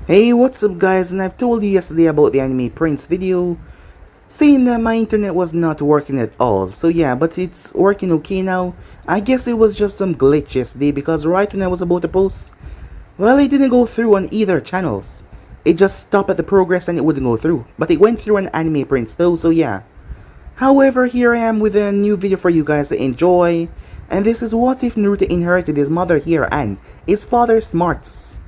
Hey, what's up guys, and I've told you yesterday about the anime Prince video, saying that my internet was not working at all. So yeah, but it's working okay now. I guess it was just some glitch yesterday because right when I was about to post, well, it didn't go through on either channels. It just stopped at the progress and it wouldn't go through. But it went through on anime Prince though, so yeah. However, here I am with a new video for you guys to enjoy. And this is what if Naruto inherited his mother here and his father's smarts.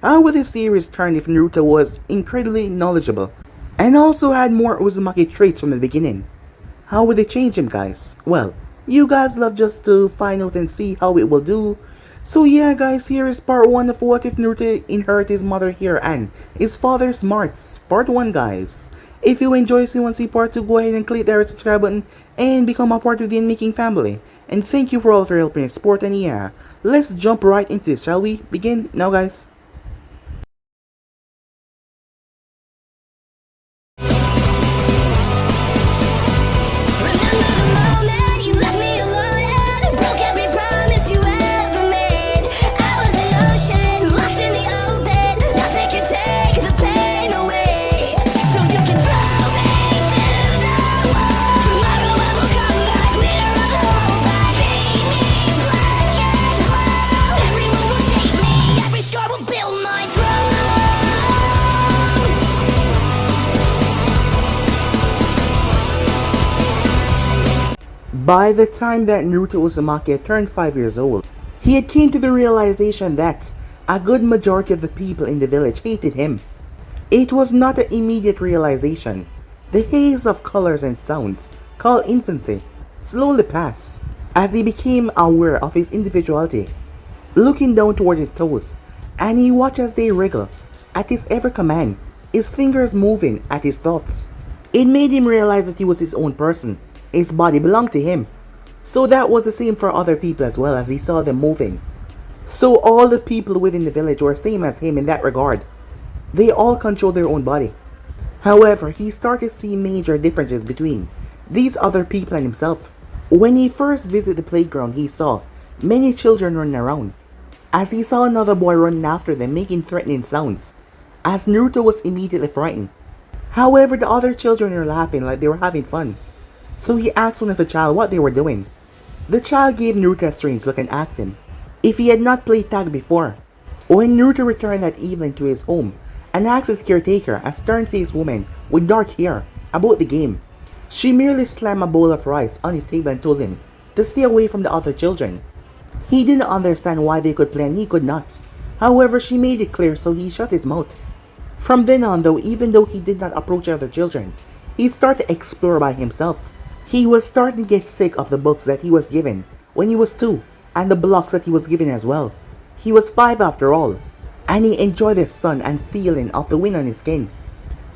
How would this series turn if Naruto was incredibly knowledgeable and also had more Uzumaki traits from the beginning? How would they change him, guys? Well, you guys love just to find out and see how it will do. So yeah guys, here is part 1 of what if Naruto inherited his mother here and his father's smarts. Part 1 guys. If you enjoy see part 2, go ahead and click that red subscribe button and become a part of the Making family. And thank you for all of your help and support, and yeah, let's jump right into this, shall we? Begin now guys. By the time that Naruto Uzumaki had turned 5 years old, he had came to the realization that a good majority of the people in the village hated him. It was not an immediate realization. The haze of colors and sounds, called infancy, slowly passed as he became aware of his individuality. Looking down toward his toes, and he watched as they wriggle at his every command, his fingers moving at his thoughts. It made him realize that he was his own person. His body belonged to him. So that was the same for other people as well, as he saw them moving. So all the people within the village were same as him in that regard. They all controlled their own body. However, he started to see major differences between these other people and himself. When he first visited the playground, he saw many children running around. As he saw another boy running after them making threatening sounds, as Naruto was immediately frightened. However, the other children were laughing like they were having fun. So he asked one of the child what they were doing. The child gave Naruto a strange look and asked him if he had not played tag before. When Naruto returned that evening to his home and asked his caretaker, a stern-faced woman with dark hair, about the game, she merely slammed a bowl of rice on his table and told him to stay away from the other children. He didn't understand why they could play and he could not. However, she made it clear, so he shut his mouth. From then on though, even though he did not approach other children, he started to explore by himself. He was starting to get sick of the books that he was given when he was 2 and the blocks that he was given as well. He was 5 after all, and he enjoyed the sun and feeling of the wind on his skin.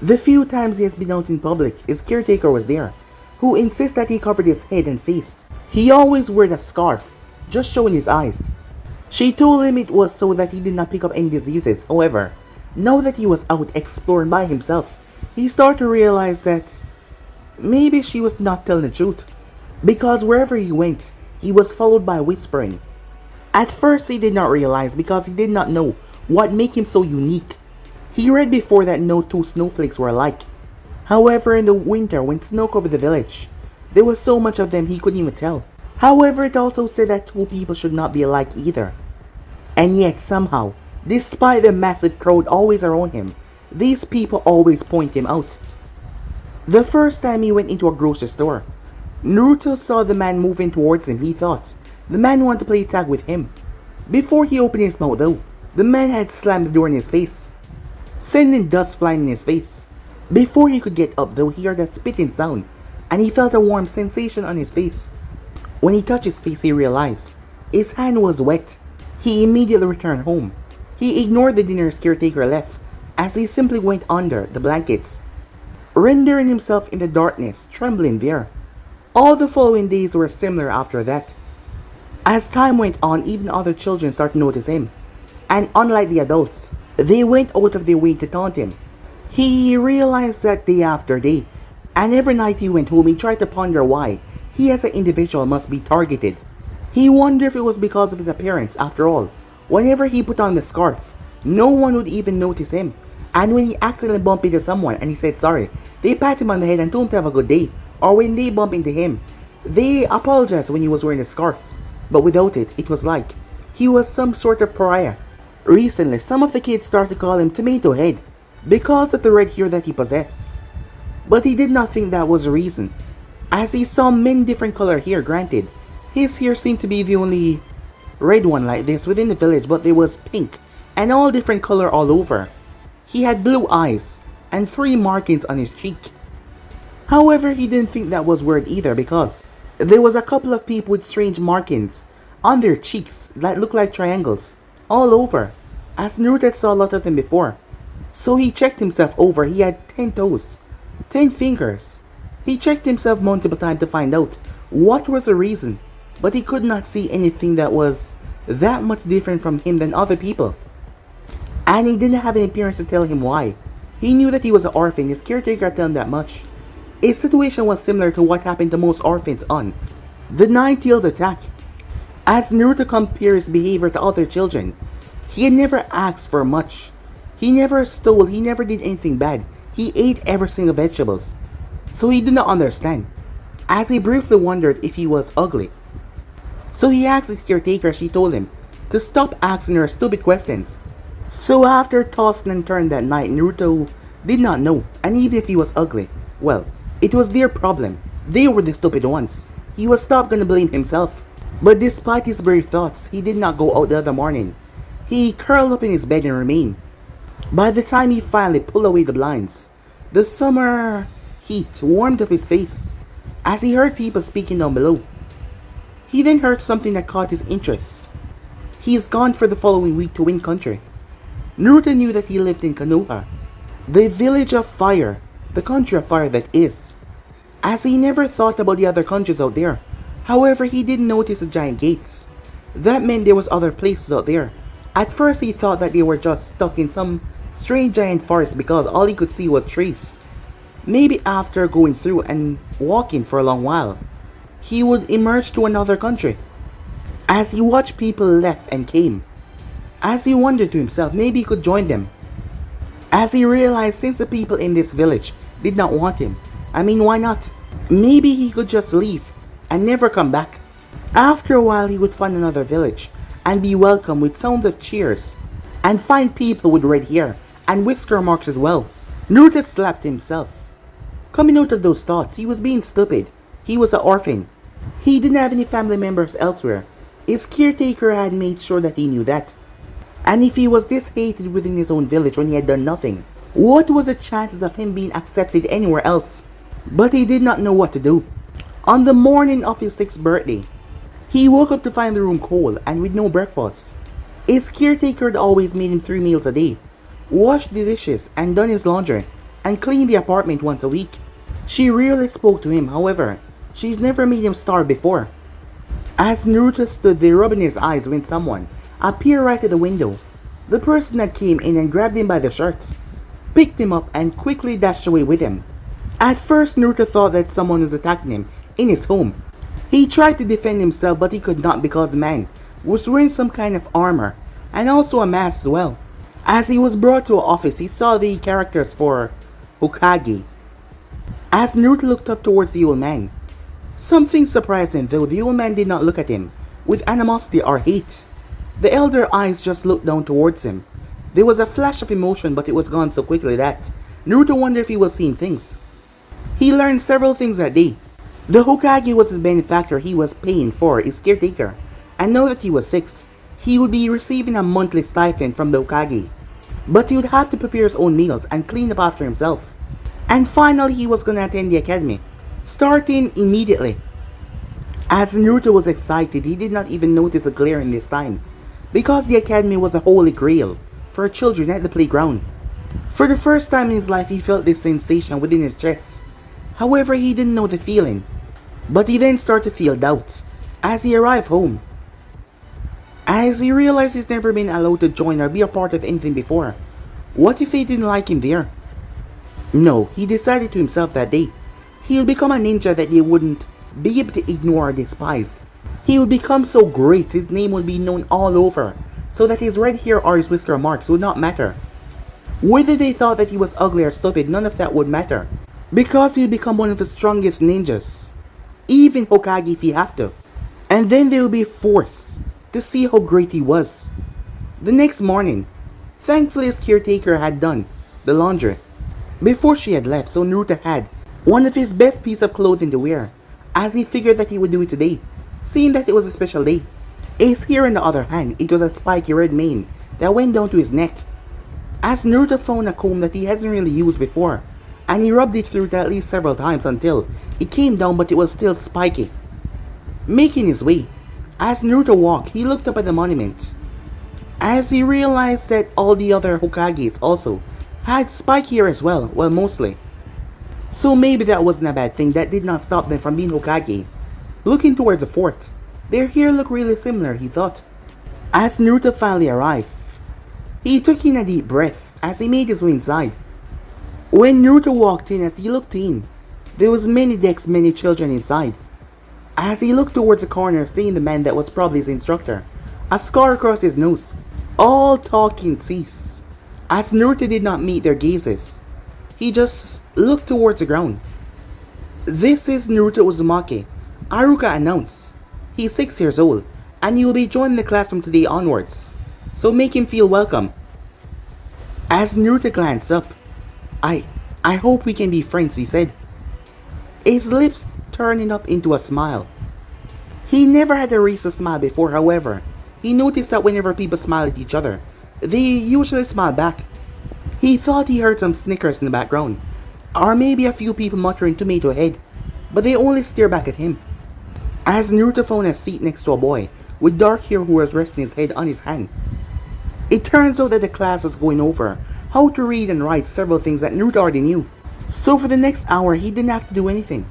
The few times he has been out in public, his caretaker was there, who insists that he covered his head and face. He always wore a scarf, just showing his eyes. She told him it was so that he did not pick up any diseases. However, now that he was out exploring by himself, he started to realize that maybe she was not telling the truth, because wherever he went, he was followed by whispering. At first he did not realize because he did not know what made him so unique. He read before that no two snowflakes were alike. However, in the winter when snow covered the village, there was so much of them he couldn't even tell. However, it also said that two people should not be alike either. And yet somehow, despite the massive crowd always around him, these people always point him out. The first time he went into a grocery store, Naruto saw the man moving towards him. He thought the man wanted to play tag with him. Before he opened his mouth though, the man had slammed the door in his face, sending dust flying in his face. Before he could get up though, he heard a spitting sound, and he felt a warm sensation on his face. When he touched his face, he realized his hand was wet. He immediately returned home. He ignored the dinner his caretaker left, as he simply went under the blankets, rendering himself in the darkness, trembling there. All the following days were similar after that. As time went on, even other children started to notice him, and unlike the adults, they went out of their way to taunt him. He realized that day after day, and every night he went home he tried to ponder why he as an individual must be targeted. He wondered if it was because of his appearance. After all, whenever he put on the scarf, No one would even notice him. And when he accidentally bumped into someone and he said sorry, they pat him on the head and told him to have a good day. Or when they bump into him, they apologized when he was wearing a scarf. But without it, it was like he was some sort of pariah. Recently, some of the kids started to call him Tomato Head because of the red hair that he possessed. But he did not think that was the reason, as he saw many different color hair. Granted, his hair seemed to be the only red one like this within the village, but there was pink and all different color all over. He had blue eyes and 3 markings on his cheek. However, he didn't think that was weird either, because there was a couple of people with strange markings on their cheeks that looked like triangles all over, as Naruto saw a lot of them before. So he checked himself over. He had 10 toes, 10 fingers. He checked himself multiple times to find out what was the reason, but he could not see anything that was that much different from him than other people. And he didn't have any parents to tell him why. He knew that he was an orphan. His caretaker told him that much. His situation was similar to what happened to most orphans on the Nine-Tails attack. As Naruto compared his behavior to other children, he had never asked for much. He never stole, he never did anything bad. He ate every single vegetables. So he did not understand, as he briefly wondered if he was ugly. So he asked his caretaker. She told him to stop asking her stupid questions. So after tossing and turning that night, Naruto did not know, and even if he was ugly, well, it was their problem. They were the stupid ones. He was not gonna blame himself. But despite his brave thoughts, he did not go out the other morning. He curled up in his bed and remained. By the time he finally pulled away the blinds, the summer heat warmed up his face as he heard people speaking down below. He then heard something that caught his interest. He is gone for the following week to Wind Country. Naruto knew that he lived in Konoha, the village of fire, the country of fire that is, as he never thought about the other countries out there. However, he did notice the giant gates. That meant there was other places out there. At first he thought that they were just stuck in some strange giant forest because all he could see was trees. Maybe after going through and walking for a long while, he would emerge to another country. As he watched people left and came, as he wondered to himself, maybe he could join them. As he realized, since the people in this village did not want him, I mean, why not? Maybe he could just leave and never come back. After a while, he would find another village and be welcomed with sounds of cheers, and find people with red hair and whisker marks as well. Naruto slapped himself. Coming out of those thoughts, he was being stupid. He was an orphan. He didn't have any family members elsewhere. His caretaker had made sure that he knew that. And if he was this hated within his own village when he had done nothing, what was the chances of him being accepted anywhere else? But he did not know what to do. On the morning of his 6th birthday, he woke up to find the room cold and with no breakfast. His caretaker had always made him 3 meals a day, washed the dishes and done his laundry, and cleaned the apartment once a week. She rarely spoke to him, however, she's never made him starve before. As Naruto stood there rubbing his eyes when someone appeared right at the window. The person that came in and grabbed him by the shirt, picked him up and quickly dashed away with him. At first, Naruto thought that someone was attacking him in his home. He tried to defend himself, but he could not because the man was wearing some kind of armor and also a mask as well. As he was brought to an office, he saw the characters for Hokage. As Naruto looked up towards the old man, something surprised him, though the old man did not look at him with animosity or hate. The elder eyes just looked down towards him. There was a flash of emotion, but it was gone so quickly that Naruto wondered if he was seeing things. He learned several things that day. The Hokage was his benefactor. He was paying for his caretaker, and now that he was 6, he would be receiving a monthly stipend from the Hokage. But he would have to prepare his own meals and clean up after himself. And finally, he was gonna attend the academy, starting immediately. As Naruto was excited, he did not even notice the glare in this time, because the academy was a holy grail for children at the playground. For the first time in his life, he felt this sensation within his chest. However, he didn't know the feeling. But he then started to feel doubt as he arrived home. As he realized he's never been allowed to join or be a part of anything before. What if they didn't like him there? No, he decided to himself that day, he'll become a ninja that they wouldn't be able to ignore or despise. He would become so great, his name would be known all over so that his red hair or his whisker marks would not matter. Whether they thought that he was ugly or stupid, none of that would matter, because he would become one of the strongest ninjas, even Hokage if he have to. And then they will be forced to see how great he was. The next morning, thankfully his caretaker had done the laundry before she had left, so Naruto had one of his best pieces of clothing to wear, as he figured that he would do it today, seeing that it was a special day. Ace here on the other hand, it was a spiky red mane that went down to his neck. As Naruto found a comb that he hasn't really used before, and he rubbed it through it at least several times until it came down, but it was still spiky. Making his way, as Naruto walked, he looked up at the monument, as he realized that all the other Hokages also had spiky hair as well, mostly. So maybe that wasn't a bad thing. That did not stop them from being Hokage. Looking towards the fort, their hair looked really similar, he thought. As Naruto finally arrived, he took in a deep breath as he made his way inside. When Naruto walked in, as he looked in, there was many decks, many children inside. As he looked towards the corner, seeing the man that was probably his instructor, a scar across his nose. All talking ceased, as Naruto did not meet their gazes. He just looked towards the ground. "This is Naruto Uzumaki," Haruka announced. "He's 6 years old, and he will be joining the class from today onwards, so make him feel welcome." As Naruto glanced up, I hope we can be friends," he said, his lips turning up into a smile. He never had a reason to smile before, however. He noticed that whenever people smile at each other, they usually smile back. He thought he heard some snickers in the background, or maybe a few people muttering "tomato head," but they only stare back at him. As Naruto found a seat next to a boy with dark hair who was resting his head on his hand. It turns out that the class was going over how to read and write, several things that Naruto already knew. So for the next hour, he didn't have to do anything.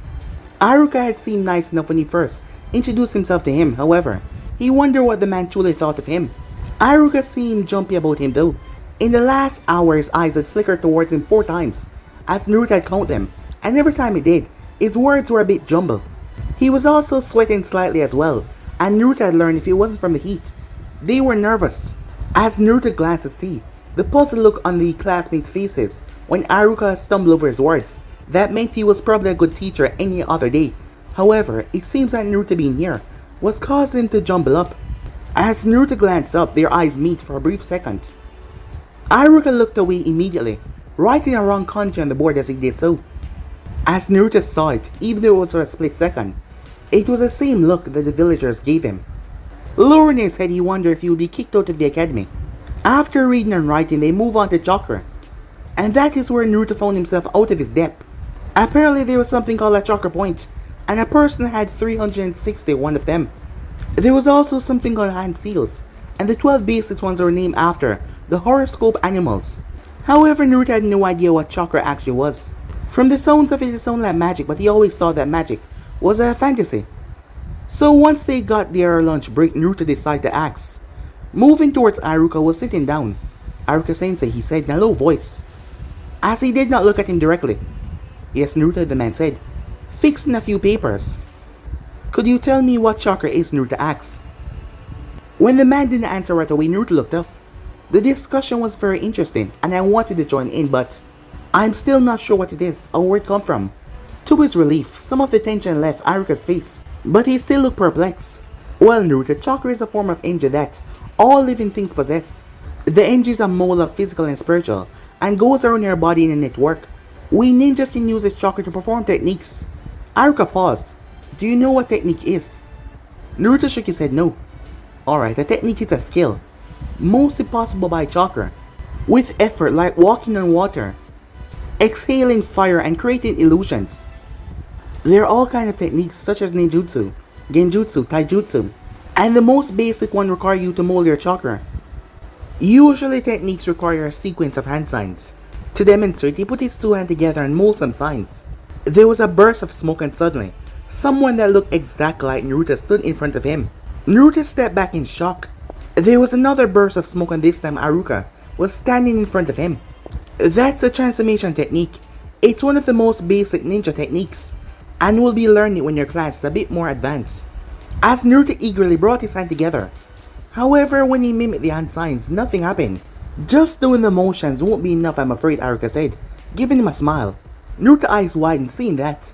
Haruka had seemed nice enough when he first introduced himself to him, however, he wondered what the man truly thought of him. Haruka seemed jumpy about him though. In the last hour, his eyes had flickered towards him 4 times, as Naruto had counted them, and every time he did, his words were a bit jumbled. He was also sweating slightly as well, and Naruto had learned if it wasn't from the heat, they were nervous. As Naruto glanced to see the puzzled look on the classmates' faces when Haruka stumbled over his words, that meant he was probably a good teacher any other day. However, it seems that Naruto being here was causing him to jumble up. As Naruto glanced up, their eyes meet for a brief second. Haruka looked away immediately, writing a wrong kanji on the board as he did so. As Naruto saw it, even though it was for a split second, it was the same look that the villagers gave him. Lowering his head, he wondered if he would be kicked out of the academy. After reading and writing, they move on to chakra, and that is where Naruto found himself out of his depth. Apparently there was something called a chakra point, and a person had 361 of them. There was also something called hand seals, and the 12 basic ones were named after the horoscope animals. However, Naruto had no idea what chakra actually was. From the sounds of it, it sounded like magic, but he always thought that magic was a fantasy. So once they got their lunch break, Naruto decided to ask. Moving towards Haruka was sitting down. "Haruka-sensei," he said in a low voice, as he did not look at him directly. "Yes, Naruto," the man said, fixing a few papers. "Could you tell me what chakra is?" Naruto asked. When the man didn't answer right away, Naruto looked up. The discussion was very interesting, and I wanted to join in, but I'm still not sure what it is or where it come from. To his relief, some of the tension left Haruka's face, but he still looked perplexed. "Well, Naruto, chakra is a form of energy that all living things possess. The energy is a mole of physical and spiritual, and goes around your body in a network. We ninjas can use this chakra to perform techniques." Haruka paused. "Do you know what technique is?" Naruto shook his head no. "Alright, a technique is a skill, mostly possible by chakra, with effort like walking on water, exhaling fire, and creating illusions. There are all kinds of techniques such as ninjutsu, genjutsu, taijutsu, and the most basic one require you to mold your chakra. Usually techniques require a sequence of hand signs. To demonstrate, he put his 2 hands together and mold some signs. There was a burst of smoke, and suddenly, someone that looked exactly like Naruto stood in front of him. Naruto stepped back in shock. There was another burst of smoke, and this time Haruka was standing in front of him. That's a transformation technique. It's one of the most basic ninja techniques, and we'll be learning it when your class is a bit more advanced. As Naruto eagerly brought his hand together, However, when he mimicked the hand signs, nothing happened. Just doing the motions won't be enough, I'm afraid, Aruka said, giving him a smile. Naruto's eyes widened, seeing that.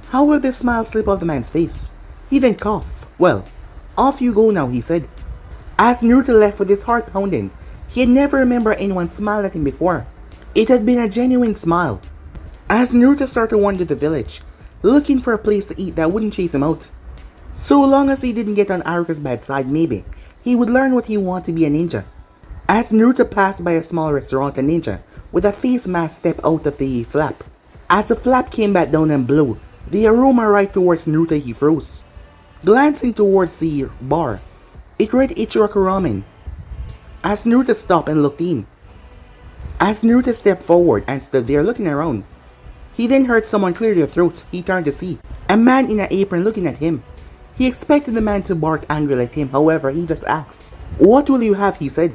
However, the smile slipped off the man's face. He then coughed. Well, off you go now, he said. As Naruto left with his heart pounding, he had never remembered anyone smiled at him before. It had been a genuine smile. As Naruto started to wander the village, looking for a place to eat that wouldn't chase him out. So long as he didn't get on Aruka's bad side, maybe he would learn what he wanted to be a ninja. As Naruto passed by a small restaurant, a ninja with a face mask stepped out of the flap. As the flap came back down and blew the aroma right towards Naruto, he froze. Glancing towards the bar, it read Ichiraku Ramen. As Naruto stopped and looked in. As Naruto stepped forward and stood there looking around, he then heard someone clear their throats. He turned to see a man in an apron looking at him. He expected the man to bark angrily at him, however, he just asked, "What will you have?" he said.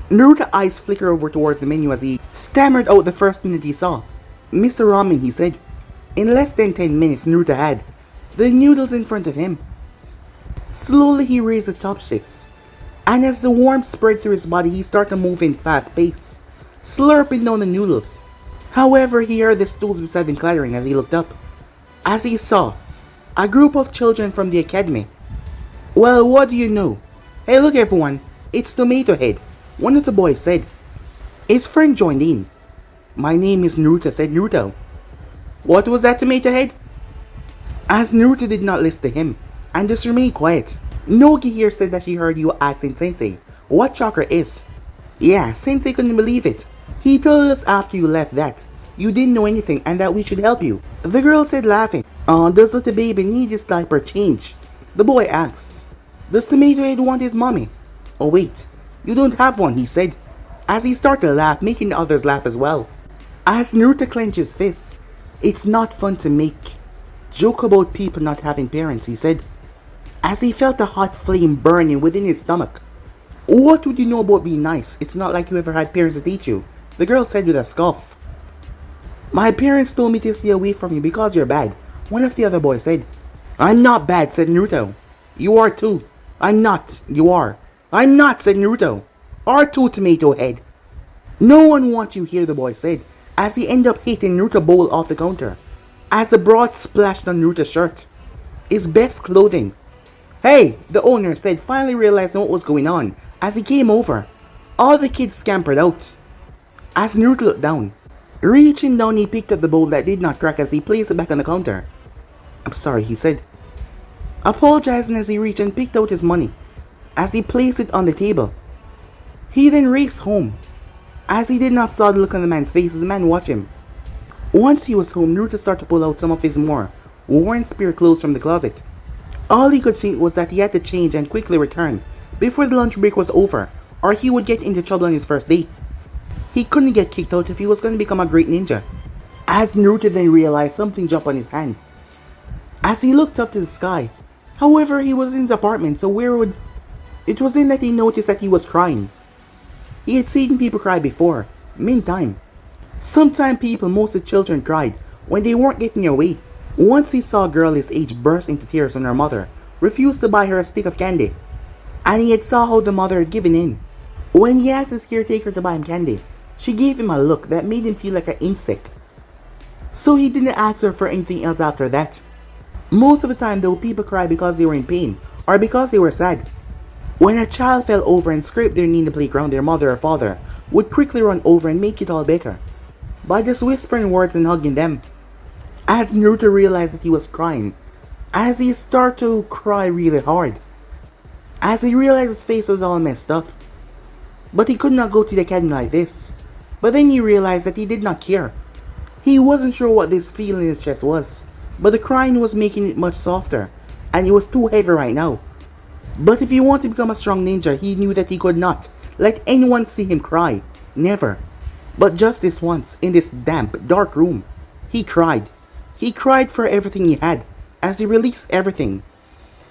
Naruto's eyes flickered over towards the menu as he stammered out the first thing that he saw. "Mr. Ramen," he said. In less than 10 minutes, Naruto had the noodles in front of him. Slowly, he raised the chopsticks, and as the warmth spread through his body, he started to move in fast pace, slurping down the noodles. However, he heard the stools beside him clattering as he looked up. As he saw a group of children from the academy. "Well, what do you know? Hey, look everyone, it's Tomato Head," one of the boys said. His friend joined in. "My name is Naruto," said Naruto. "What was that, Tomato Head?" As Naruto did not listen to him, and just remained quiet. Nogi here said that she heard you asking Sensei what chakra is. Yeah, Sensei couldn't believe it. He told us after you left that you didn't know anything and that we should help you. The girl said laughing. Does little baby need his diaper change?" The boy asked. "Does Tomato Head want his mommy?" "Oh wait, you don't have one," he said, as he started to laugh, making the others laugh as well. As Naruto clenched his fists, "It's not fun to make joke about people not having parents," he said, as he felt a hot flame burning within his stomach. "What would you know about being nice? It's not like you ever had parents to teach you," the girl said with a scoff. "My parents told me to stay away from you because you're bad," one of the other boys said. "I'm not bad," said Naruto. "You are too." "I'm not." "You are." "I'm not," said Naruto. "Are too, Tomato Head." "No one wants you here," the boy said, as he ended up hitting Naruto's bowl off the counter, as the broth splashed on Naruto's shirt, his best clothing. "Hey," the owner said, finally realizing what was going on, as he came over. All the kids scampered out. As Naruto looked down, reaching down, he picked up the bowl that did not crack as he placed it back on the counter. "I'm sorry," he said, apologizing as he reached and picked out his money, as he placed it on the table. He then raced home. As he did not saw the look on the man's face as the man watched him. Once he was home, Naruto started to pull out some of his more worn spirit clothes from the closet. All he could think was that he had to change and quickly return before the lunch break was over, or he would get into trouble on his first day. He couldn't get kicked out if he was going to become a great ninja. As Naruto then realized something jumped on his hand. As he looked up to the sky, however, he was in his apartment, so where would... It was then that he noticed that he was crying. He had seen people cry before, many times. Sometimes people, mostly children, cried when they weren't getting their way. Once he saw a girl his age burst into tears when her mother refused to buy her a stick of candy, and he had saw how the mother had given in. When he asked his caretaker to buy him candy, she gave him a look that made him feel like an insect. So he didn't ask her for anything else after that. Most of the time though, people cry because they were in pain or because they were sad. When a child fell over and scraped their knee in the playground, their mother or father would quickly run over and make it all better by just whispering words and hugging them. As Naruto realized that he was crying, as he started to cry really hard, as he realized his face was all messed up. But he could not go to the academy like this. But then he realized that he did not care. He wasn't sure what this feeling in his chest was, but the crying was making it much softer, and it was too heavy right now. But if he wanted to become a strong ninja, he knew that he could not let anyone see him cry. Never. But just this once, in this damp, dark room, he cried. He cried for everything he had, as he released everything.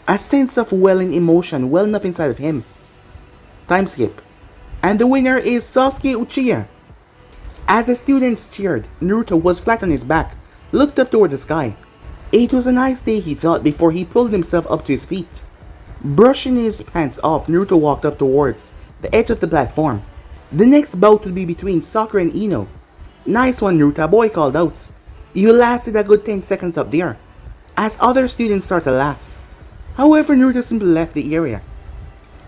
A sense of welling emotion welling up inside of him. Time skip. And the winner is Sasuke Uchiha. As the students cheered, Naruto was flat on his back, looked up toward the sky. It was a nice day, he thought, before he pulled himself up to his feet. Brushing his pants off, Naruto walked up towards the edge of the platform. The next bout would be between Sakura and Ino. Nice one, Naruto, a boy called out. You lasted a good 10 seconds up there, as other students start to laugh. However, Naruto simply left the area.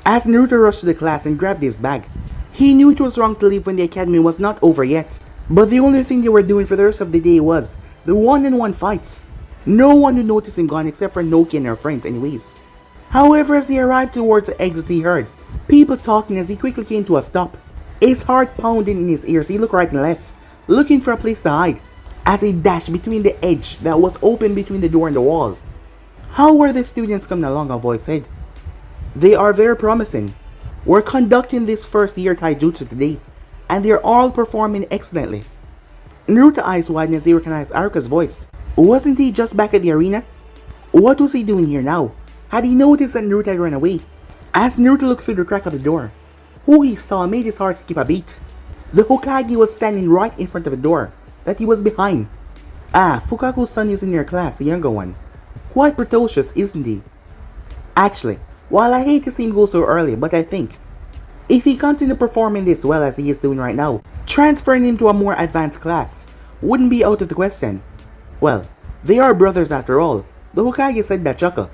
As Naruto rushed to the class and grabbed his bag, he knew it was wrong to leave when the academy was not over yet. But the only thing they were doing for the rest of the day was the one-on-one fight. No one would notice him gone except for Noki and her friends anyways. However, as he arrived towards the exit, he heard people talking as he quickly came to a stop. His heart pounding in his ears, he looked right and left, looking for a place to hide, as he dashed between the edge that was open between the door and the wall. How were the students coming along, a voice said. They are very promising. We're conducting this first year taijutsu today, and they're all performing excellently. Naruto's eyes widened as he recognized Aruka's voice. Wasn't he just back at the arena? What was he doing here now? Had he noticed that Naruto had run away? As Naruto looked through the crack of the door, who he saw made his heart skip a beat. The Hokage was standing right in front of the door that he was behind. Ah, Fukaku's son is in your class, the younger one. Quite precocious, isn't he? Actually, while I hate to see him go so early, but I think if he continued performing this well as he is doing right now, transferring him to a more advanced class wouldn't be out of the question. Well, they are brothers after all, the Hokage said that chuckle.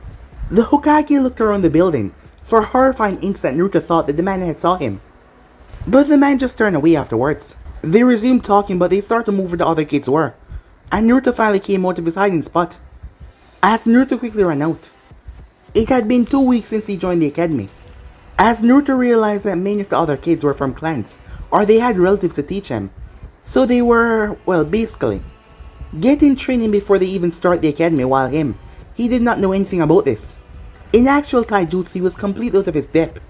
The Hokage looked around the building for a horrifying instant. Naruto thought that the man had saw him, but the man just turned away afterwards. They resumed talking, but they started to move where the other kids were, and Naruto finally came out of his hiding spot. As Naruto quickly ran out, it had been 2 weeks since he joined the academy. As Naruto realized that many of the other kids were from clans, or they had relatives to teach him, so they were, well, basically getting training before they even start the academy, while he did not know anything about this. In actual taijutsu, he was completely out of his depth.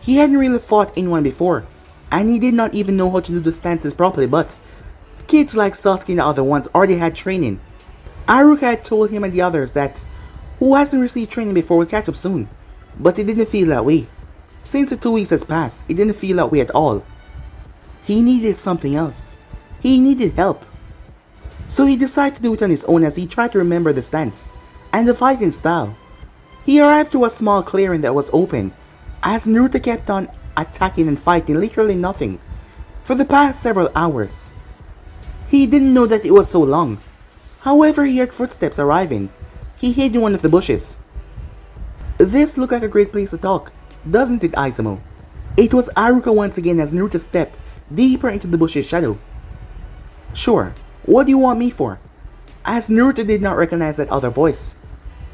He hadn't really fought anyone before, and he did not even know how to do the stances properly, but kids like Sasuke and the other ones already had training. Aruka had told him and the others that who hasn't received training before will catch up soon, but it didn't feel that way. Since the 2 weeks has passed, it didn't feel that way at all. He needed something else. He needed help. So he decided to do it on his own as he tried to remember the stance and the fighting style. He arrived to a small clearing that was open as Naruto kept on attacking and fighting literally nothing for the past several hours. He didn't know that it was so long. However, he heard footsteps arriving. He hid in one of the bushes. This looked like a great place to talk, doesn't it, Izumo? It was Aruka once again as Naruto stepped deeper into the bush's shadow. Sure, what do you want me for? As Naruto did not recognize that other voice,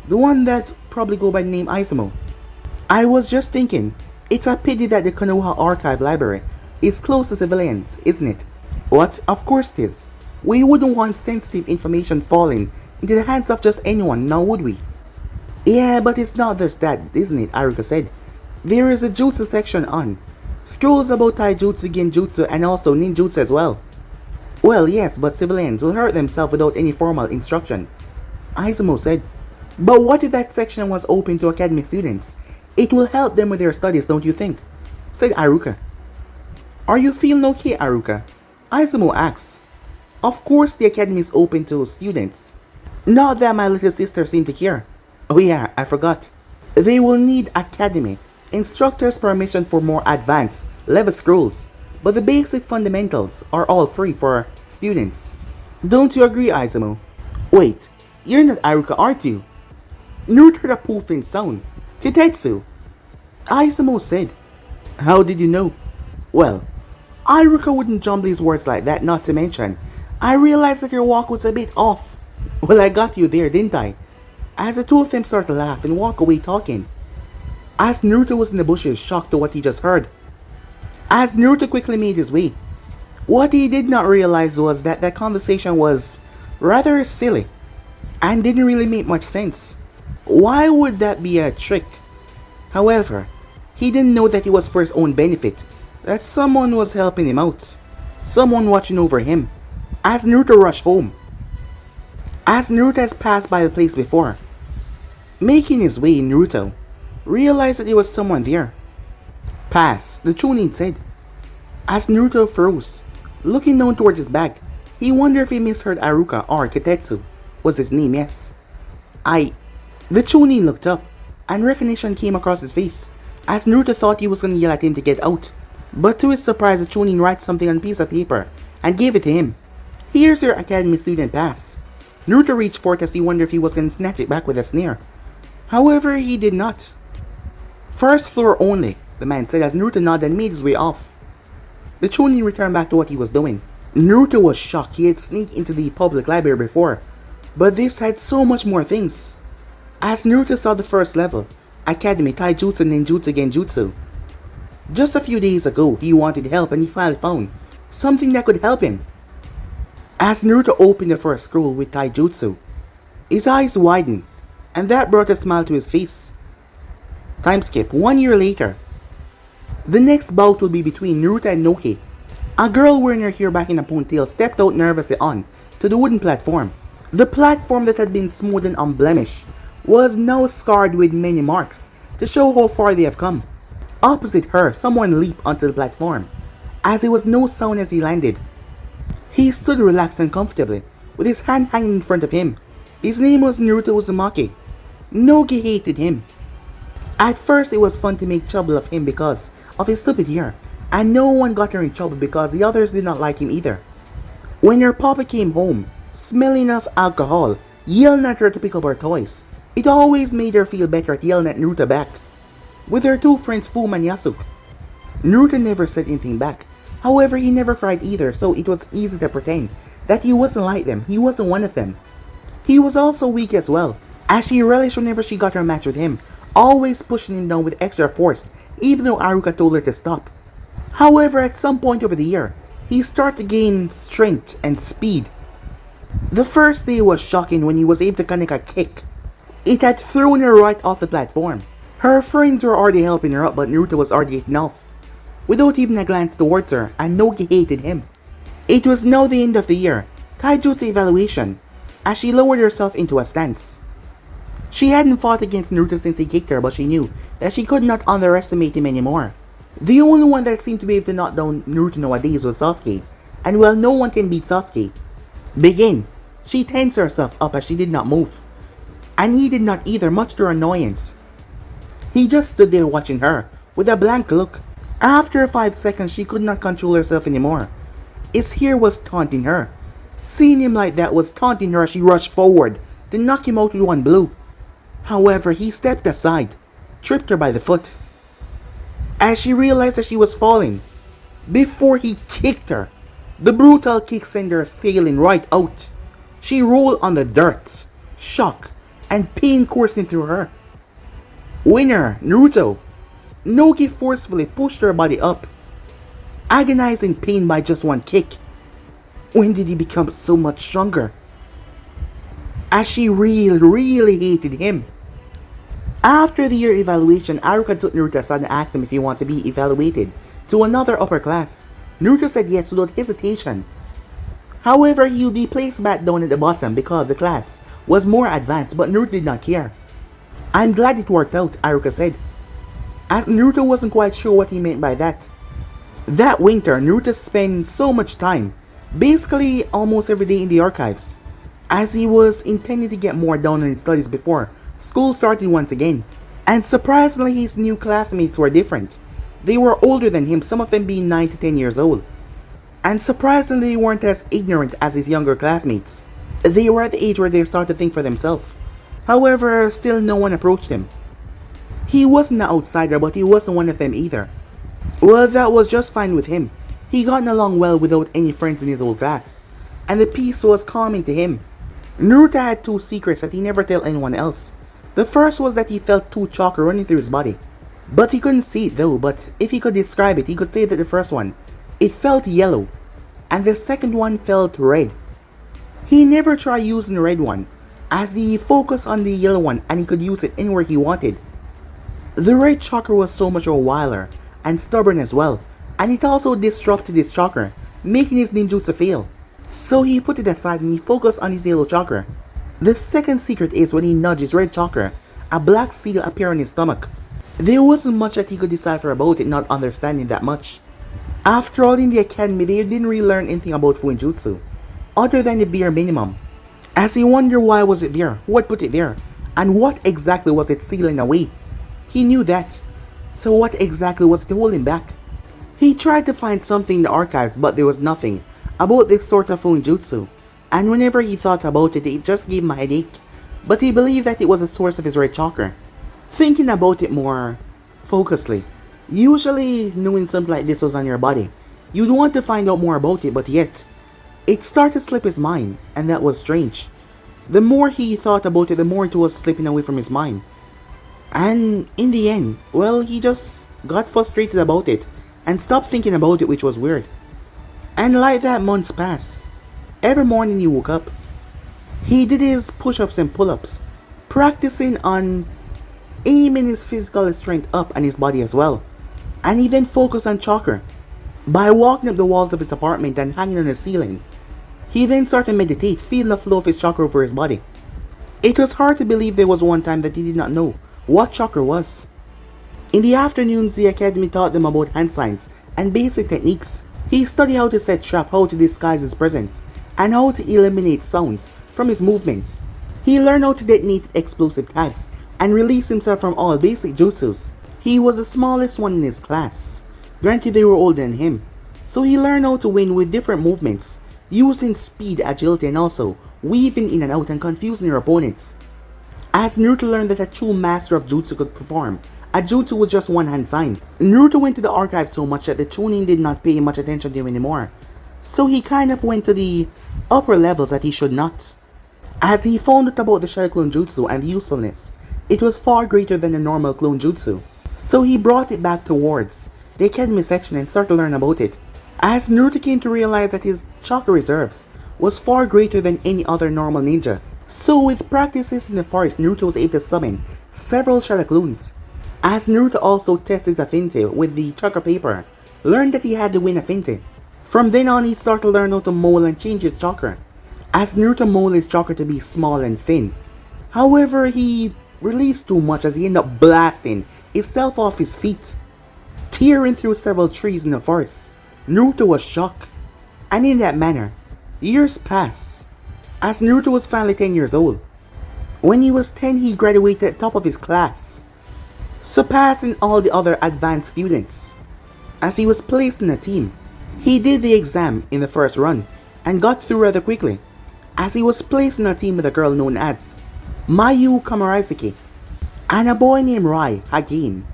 the one that probably go by the name Izumo. I was just thinking, it's a pity that the Konoha Archive Library is closed to civilians, isn't it? What? Of course it is. We wouldn't want sensitive information falling into the hands of just anyone, now would we? Yeah, but it's not just that, isn't it? Aruka said. There is a jutsu section on scrolls about taijutsu, genjutsu, and also ninjutsu as well. Well, yes, but civilians will hurt themselves without any formal instruction, Izumo said. But what if that section was open to academic students? It will help them with their studies, don't you think? Said Aruka. Are you feeling okay, Aruka? Izumo asked. Of course the academy is open to students. Not that my little sister seemed to care. Oh yeah, I forgot. They will need academy instructors' permission for more advanced level scrolls, but the basic fundamentals are all free for students. Don't you agree, Izumo? Wait, you're not Aruka, aren't you? Naruto heard a poofing sound. Kitetsu, Izumo said. How did you know? Well, Aruka wouldn't jumble his words like that, not to mention, I realized that your walk was a bit off. Well, I got you there, didn't I? As the two of them started to laugh and walk away talking. As Naruto was in the bushes, shocked to what he just heard. As Naruto quickly made his way, what he did not realize was that that conversation was rather silly and didn't really make much sense. Why would that be a trick? However, he didn't know that it was for his own benefit, that someone was helping him out, someone watching over him. As Naruto rushed home, as Naruto has passed by the place before, making his way, Naruto realized that there was someone there. Pass, the Chunin said. As Naruto froze, looking down towards his bag, he wondered if he misheard Aruka or Kitetsu was his name, yes. The Chunin looked up. and recognition came across his face, as Naruto thought he was going to yell at him to get out. But to his surprise, the Chunin writes something on a piece of paper and gave it to him. "Here's your academy student pass." Naruto reached for it as he wondered if he was going to snatch it back with a sneer. However, he did not. "First floor only," the man said as Naruto nodded and made his way off. The Chunin returned back to what he was doing. Naruto was shocked. He had sneaked into the public library before, but this had so much more things. As Naruto saw the first level, Academy Taijutsu Ninjutsu Genjutsu. Just a few days ago, he wanted help and he finally found something that could help him. As Naruto opened the first scroll with Taijutsu, his eyes widened, and that brought a smile to his face. Time skip, 1 year later. The next bout will be between Naruto and Noki. A girl wearing her hair back in a ponytail stepped out nervously on to the wooden platform. The platform that had been smooth and unblemished was now scarred with many marks to show how far they have come. Opposite her, someone leaped onto the platform, as there was no sound as he landed. He stood relaxed and comfortably, with his hand hanging in front of him. His name was Naruto Uzumaki. Nogi hated him. At first, it was fun to make trouble of him because of his stupid hair, and no one got her in trouble because the others did not like him either. When her papa came home, smelling of alcohol, yelling at her to pick up her toys, it always made her feel better at yelling at Naruto back. With her two friends Fuma and Yasuke, Naruto never said anything back. However, he never cried either, so it was easy to pretend that he wasn't like them, he wasn't one of them. He was also weak as well, as she relished whenever she got her match with him, always pushing him down with extra force, even though Aruka told her to stop. However, at some point over the year, he started to gain strength and speed. The first day was shocking when he was able to connect a kick. It had thrown her right off the platform. Her friends were already helping her up, but Naruto was already getting off, without even a glance towards her, and Nogi hated him. It was now the end of the year, Taijutsu evaluation, as she lowered herself into a stance. She hadn't fought against Naruto since he kicked her, but she knew that she could not underestimate him anymore. The only one that seemed to be able to knock down Naruto nowadays was Sasuke, and well, no one can beat Sasuke. Begin. She tensed herself up as she did not move, and he did not either, much to her annoyance. He just stood there watching her, with a blank look. After 5 seconds, she could not control herself anymore. His hair was taunting her. Seeing him like that was taunting her as she rushed forward to knock him out with one blow. However, he stepped aside, tripped her by the foot, as she realized that she was falling. Before he kicked her, the brutal kick sent her sailing right out. She rolled on the dirt, shock and pain coursing through her. Winner, Naruto. Nogi forcefully pushed her body up, agonizing pain by just one kick. When did he become so much stronger? As she really hated him. After the year evaluation, Aruka took Naruto aside and asked him if he wanted to be evaluated to another upper class. Naruto said yes without hesitation. However, he would be placed back down at the bottom because the class was more advanced, but Naruto did not care. "I'm glad it worked out," Aruka said, as Naruto wasn't quite sure what he meant by that. That winter, Naruto spent so much time, basically almost every day in the archives, as he was intending to get more down on his studies before school started once again. And surprisingly, his new classmates were different. They were older than him, some of them being 9 to 10 years old. And surprisingly, they weren't as ignorant as his younger classmates. They were at the age where they started to think for themselves. However, still no one approached him. He wasn't an outsider, but he wasn't one of them either. Well, that was just fine with him. He got along well without any friends in his old class, and the peace was calming to him. Naruto had 2 secrets that he never told anyone else. The first was that he felt 2 chakra running through his body, but he couldn't see it though. But if he could describe it, he could say that the first one, it felt yellow, and the second one felt red. He never tried using the red one, as he focused on the yellow one and he could use it anywhere he wanted. The red chakra was so much wilder and stubborn as well, and it also disrupted his chakra, making his ninjutsu fail. So he put it aside and he focused on his yellow chakra. The second secret is when he nudged his red chakra, a black seal appeared on his stomach. There wasn't much that he could decipher about it, not understanding that much. After all, in the academy, they didn't really learn anything about Fuinjutsu, other than the bare minimum. As he wondered why was it there, who had put it there, and what exactly was it sealing away. He knew that. So what exactly was to hold him back? He tried to find something in the archives, but there was nothing about this sort of jutsu, and whenever he thought about it, it just gave him a headache. But he believed that it was a source of his red chakra. Thinking about it more focusedly, usually knowing something like this was on your body, you'd want to find out more about it, but yet, it started to slip his mind, and that was strange. The more he thought about it, the more it was slipping away from his mind. And in the end, well, he just got frustrated about it and stopped thinking about it, which was weird. And like that, months passed. Every morning he woke up. He did his push-ups and pull-ups, practicing on aiming his physical strength up and his body as well. And he then focused on chakra by walking up the walls of his apartment and hanging on the ceiling. He then started to meditate, feeling the flow of his chakra over his body. It was hard to believe there was one time that he did not know what chakra was. In the afternoons, the academy taught them about hand signs and basic techniques. He studied how to set trap, how to disguise his presence, and how to eliminate sounds from his movements. He learned how to detonate explosive tags and release himself from all basic jutsus. He was the smallest one in his class. Granted, they were older than him, so he learned how to win with different movements, using speed, agility, and also weaving in and out and confusing your opponents. As Naruto learned that a true master of jutsu could perform a jutsu with just one hand sign, Naruto went to the archives so much that the Chunin did not pay much attention to him anymore. So he kind of went to the upper levels that he should not. As he found out about the Shadow Clone Jutsu and the usefulness, it was far greater than the normal clone jutsu. So he brought it back towards the academy section and started to learn about it. As Naruto came to realize that his chakra reserves was far greater than any other normal ninja. So with practices in the forest, Naruto was able to summon several Shadow Clones. As Naruto also tested his affinity with the chakra paper, learned that he had to win affinity. From then on, he started to learn how to mold and change his chakra. As Naruto molded his chakra to be small and thin. However, he released too much as he ended up blasting himself off his feet, tearing through several trees in the forest. Naruto was shocked. And in that manner, years passed. As Naruto was finally 10 years old. When he was 10, he graduated at the top of his class, surpassing all the other advanced students. As he was placed in a team, he did the exam in the first run and got through rather quickly, as he was placed in a team with a girl known as Mayu Kamarizaki and a boy named Rai Hagin.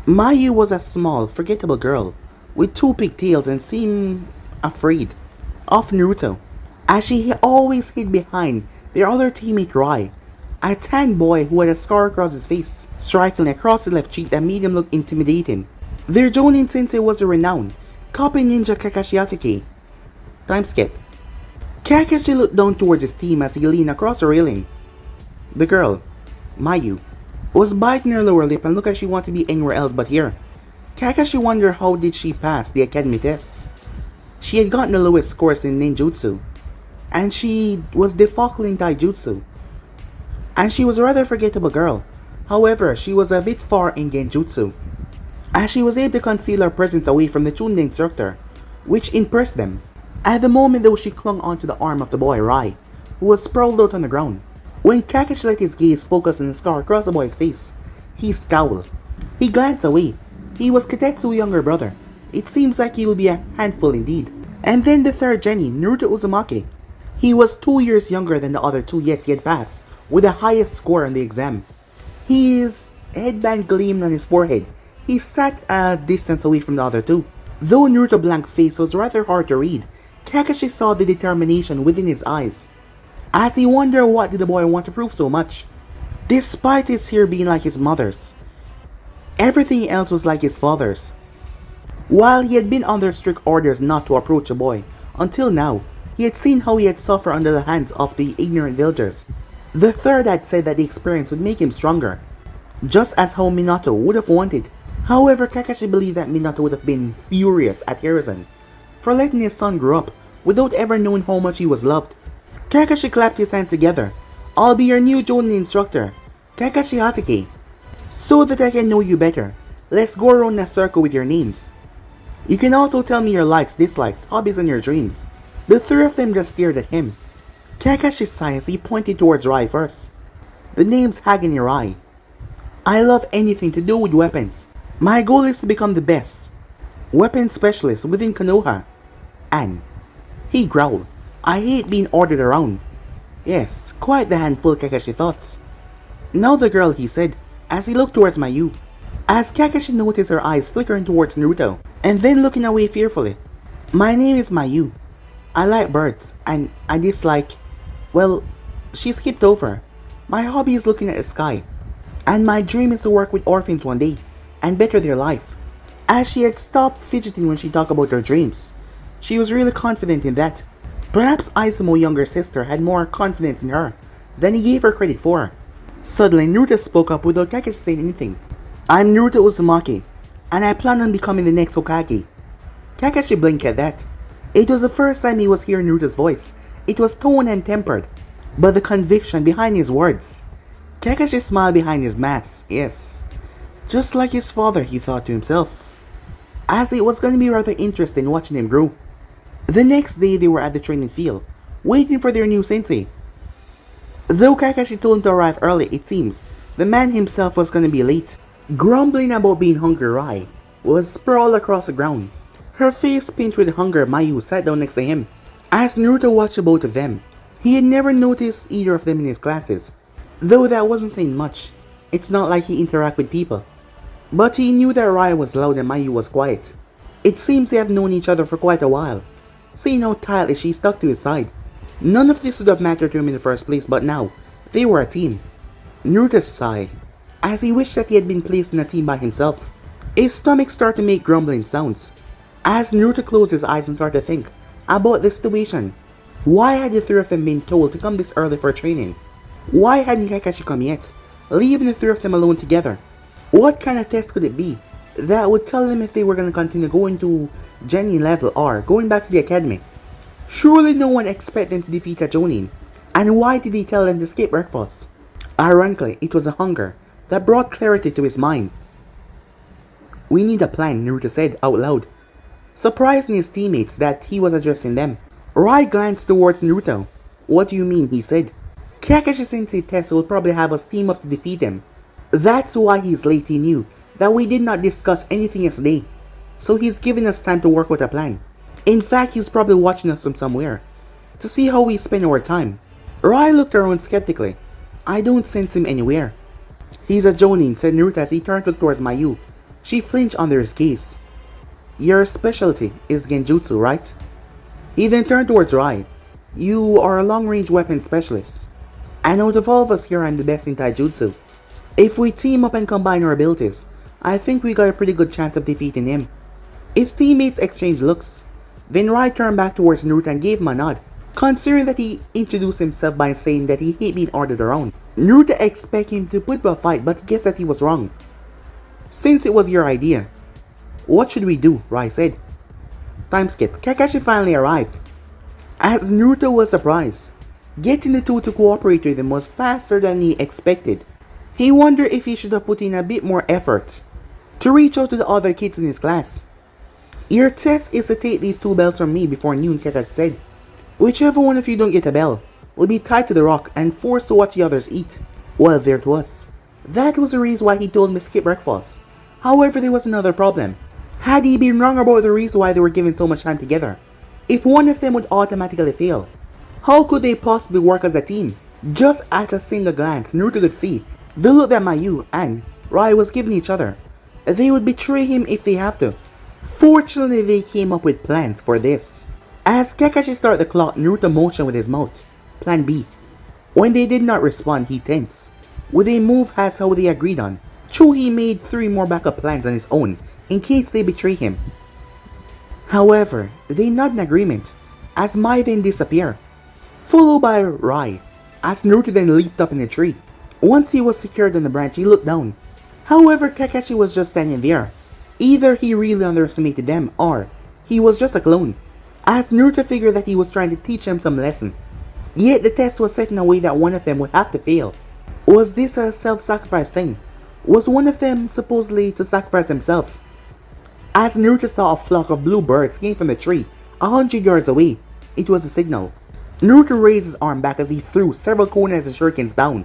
Mayu was a small, forgettable girl with two pigtails and seemed afraid of Naruto, as she always hid behind their other teammate Rai, a tan boy who had a scar across his face, striking across his left cheek that made him look intimidating. Their Jonin sensei was a renowned copy ninja Kakashi Hatake. Time skip. Kakashi looked down towards his team as he leaned across the railing. The girl, Mayu, was biting her lower lip and looked like she wanted to be anywhere else but here. Kakashi wondered how did she pass the academy test. She had gotten the lowest scores in ninjutsu, and she was defaulting in taijutsu. And she was a rather forgettable girl. However, she was a bit far in genjutsu, as she was able to conceal her presence away from the Chunin instructor, which impressed them. At the moment though, she clung onto the arm of the boy Rai, who was sprawled out on the ground. When Kakashi let his gaze focus on the scar across the boy's face, he scowled. He glanced away. He was Katetsu's younger brother. It seems like he will be a handful indeed. And then the third genin, Naruto Uzumaki. He was 2 years younger than the other two, yet he had passed with the highest score on the exam. His headband gleamed on his forehead. He sat a distance away from the other two. Though Naruto's blank face was rather hard to read, Kakashi saw the determination within his eyes, as he wondered what did the boy want to prove so much. Despite his hair being like his mother's, everything else was like his father's. While he had been under strict orders not to approach the boy, until now, he had seen how he had suffered under the hands of the ignorant villagers. The third had said that the experience would make him stronger, just as how Minato would have wanted. However, Kakashi believed that Minato would have been furious at Hiruzen for letting his son grow up without ever knowing how much he was loved. Kakashi clapped his hands together. I'll be your new Jonin instructor, Kakashi Hatake. So that I can know you better, let's go around in a circle with your names. You can also tell me your likes, dislikes, hobbies, and your dreams. The three of them just stared at him. Kakashi sighed as he pointed towards Rai first. The name's Hagen Rai. I love anything to do with weapons. My goal is to become the best weapon specialist within Konoha. And he growled, I hate being ordered around. Yes, quite the handful, Kakashi thought. Now the girl, he said, as he looked towards Mayu. As Kakashi noticed her eyes flickering towards Naruto, and then looking away fearfully. My name is Mayu. I like birds, and I dislike... Well, she skipped over. My hobby is looking at the sky, and my dream is to work with orphans one day, and better their life. As she had stopped fidgeting when she talked about her dreams, she was really confident in that. Perhaps Izumo's younger sister had more confidence in her than he gave her credit for. Suddenly, Naruto spoke up without Kakashi saying anything. I'm Naruto Uzumaki, and I plan on becoming the next Hokage. Kakashi blinked at that. It was the first time he was hearing Naruto's voice. It was toned and tempered, but the conviction behind his words. Kakashi smiled behind his mask, yes. Just like his father, he thought to himself, as it was going to be rather interesting watching him grow. The next day they were at the training field, waiting for their new sensei. Though Kakashi told him to arrive early, it seems the man himself was going to be late. Grumbling about being hungry, Rai was sprawled across the ground. Her face pinched with hunger, Mayu sat down next to him. As Naruto watched the both of them, he had never noticed either of them in his classes. Though that wasn't saying much. It's not like he interacted with people. But he knew that Rai was loud and Mayu was quiet. It seems they have known each other for quite a while, seeing how tightly she stuck to his side. None of this would have mattered to him in the first place, but now, they were a team. Naruto sighed, as he wished that he had been placed in a team by himself. His stomach started to make grumbling sounds. As Naruto closed his eyes and started to think about the situation. Why had the three of them been told to come this early for training? Why hadn't Kakashi come yet, leaving the three of them alone together? What kind of test could it be that would tell them if they were going to continue going to Genin level or going back to the academy? Surely no one expected them to defeat a Jonin. And why did he tell them to skip breakfast? Ironically, it was a hunger that brought clarity to his mind. We need a plan, Naruto said out loud, surprising his teammates that he was addressing them. Rai glanced towards Naruto. What do you mean, he said. Kakashi Sensei test will probably have us team up to defeat him. That's why he's late. He knew that we did not discuss anything yesterday, so he's giving us time to work with a plan. In fact, he's probably watching us from somewhere to see how we spend our time. Rai looked around skeptically. I don't sense him anywhere. He's a Jonin, said Naruto as he turned to look towards Mayu. She flinched under his gaze. Your specialty is genjutsu, right? He then turned towards Rai. You are a long-range weapon specialist, and out of all of us here, I'm the best in taijutsu. If we team up and combine our abilities, I think we got a pretty good chance of defeating him. His teammates exchanged looks. Then Rai turned back towards Naruto and gave him a nod, considering that he introduced himself by saying that he hate being ordered around. Naruto expected him to put up a fight, but guessed that he was wrong. Since it was your idea, what should we do? Rai said. Time skip. Kakashi finally arrived. As Naruto was surprised, getting the two to cooperate with him was faster than he expected. He wondered if he should have put in a bit more effort to reach out to the other kids in his class. Your test is to take these 2 bells from me before noon, Kakashi said. Whichever one of you don't get a bell will be tied to the rock and forced to watch the others eat. Well, there it was. That was the reason why he told me to skip breakfast. However, there was another problem. Had he been wrong about the reason why they were given so much time together, if one of them would automatically fail, how could they possibly work as a team? Just at a single glance, Naruto could see the look that Mayu and Rai was giving each other. They would betray him if they have to. Fortunately, they came up with plans for this. As Kakashi started the clock, Naruto motioned with his mouth. Plan B. When they did not respond, he tensed. With a move as how they agreed on. True, he made 3 more backup plans on his own in case they betray him. However, they nod in agreement as Mai then disappeared, followed by Rai, as Naruto then leaped up in the tree. Once he was secured on the branch, he looked down. However, Kakashi was just standing there. Either he really underestimated them or he was just a clone, as Naruto figured that he was trying to teach them some lesson. Yet the test was set in a way that one of them would have to fail. Was this a self-sacrifice thing? Was one of them supposedly to sacrifice himself? As Naruto saw a flock of blue birds came from the tree 100 yards away, it was a signal. Naruto raised his arm back as he threw several kunais and shurikens down.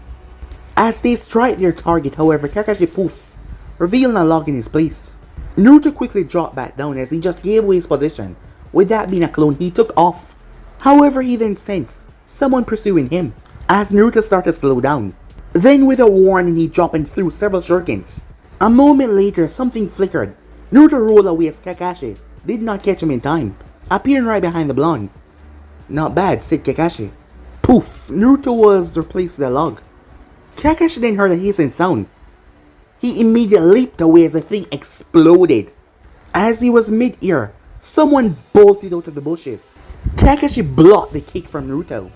As they strike their target, however, Kakashi poof, revealing a log in his place. Naruto quickly dropped back down as he just gave away his position. With that being a clone, he took off. However, he then sensed someone pursuing him, as Naruto started to slow down. Then with a warning, he dropped and threw several shurikens. A moment later, something flickered. Naruto rolled away as Kakashi did not catch him in time, appearing right behind the blonde. Not bad, said Kakashi. Poof, Naruto was replaced with a log. Kakashi then heard a hissing sound. He immediately leaped away as the thing exploded. As he was mid-air, someone bolted out of the bushes. Kakashi blocked the kick from Naruto.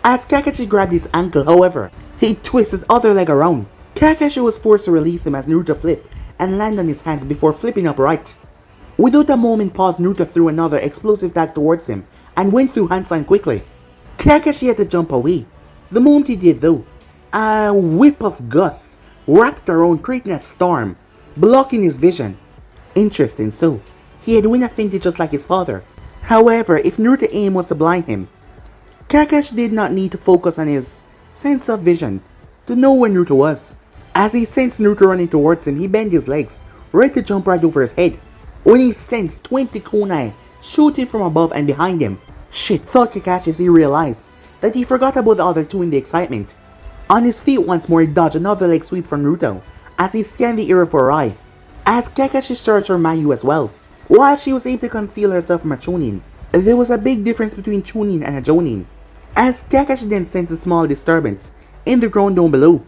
As Kakashi grabbed his ankle, however, he twisted his other leg around. Kakashi was forced to release him as Naruto flipped and landed on his hands before flipping upright. Without a moment pause, Naruto threw another explosive tag towards him and went through handstand quickly. Kakashi had to jump away. The moment he did though, a whip of gusts wrapped around, creating a storm, blocking his vision. Interesting, so he had win a fainted just like his father. However, if Naruto's aim was to blind him, Kakashi did not need to focus on his sense of vision to know where Naruto was. As he sensed Naruto running towards him, he bent his legs, ready to jump right over his head. When he sensed 20 kunai shooting from above and behind him. Shit, thought Kakashi as he realized that he forgot about the other two in the excitement. On his feet once more, he dodged another leg sweep from Naruto as he scanned the area for Rai. As Kakashi searched for Mayu as well. While she was able to conceal herself from a Chunin, there was a big difference between Chunin and a Jonin. As Kakashi then sensed a small disturbance in the ground down below.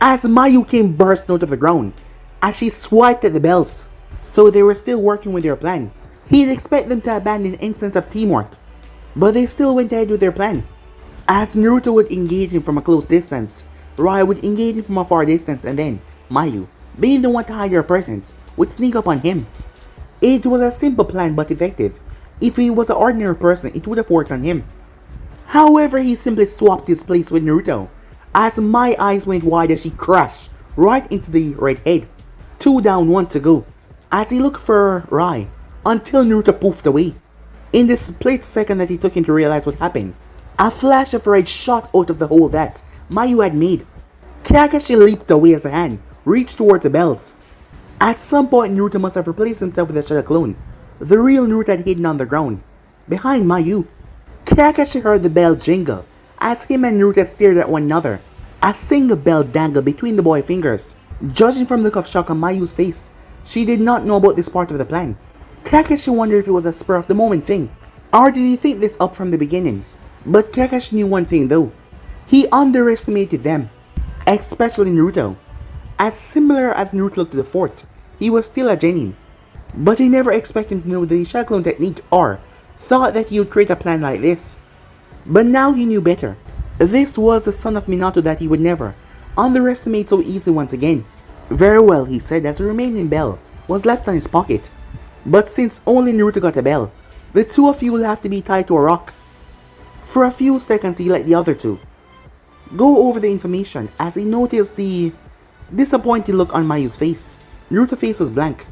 As Mayu came bursting out of the ground as she swiped at the bells. So they were still working with their plan. He'd expect them to abandon instance of teamwork, but they still went ahead with their plan. As Naruto would engage him from a close distance, Rai would engage him from a far distance, and then Mayu, being the one to hide her presence, would sneak up on him. It was a simple plan but effective. If he was an ordinary person, it would have worked on him. However, he simply swapped his place with Naruto, as my eyes went wide as she crashed right into the red head. 2 down, 1 to go, as he looked for Rai, until Naruto poofed away. In the split second that he took him to realize what happened, a flash of red shot out of the hole that Mayu had made. Kakashi leaped away as a hand reached towards the bells. At some point, Naruto must have replaced himself with a shadow clone. The real Naruto had hidden on the ground, behind Mayu. Kakashi heard the bell jingle as him and Naruto stared at one another. A single bell dangled between the boy's fingers. Judging from the look of shock on Mayu's face, she did not know about this part of the plan. Kakashi wondered if it was a spur of the moment thing, or did he think this up from the beginning? But Kakashi knew one thing though. He underestimated them, especially Naruto. As similar as Naruto looked to the fort, he was still a genin. But he never expected him to know the shadow clone technique or thought that he would create a plan like this. But now he knew better. This was the son of Minato that he would never underestimate so easily once again. Very well, he said as the remaining bell was left on his pocket. But since only Naruto got a bell, the two of you will have to be tied to a rock. For a few seconds he let the other two go over the information as he noticed the disappointed look on Mayu's face. Naruto's face was blank.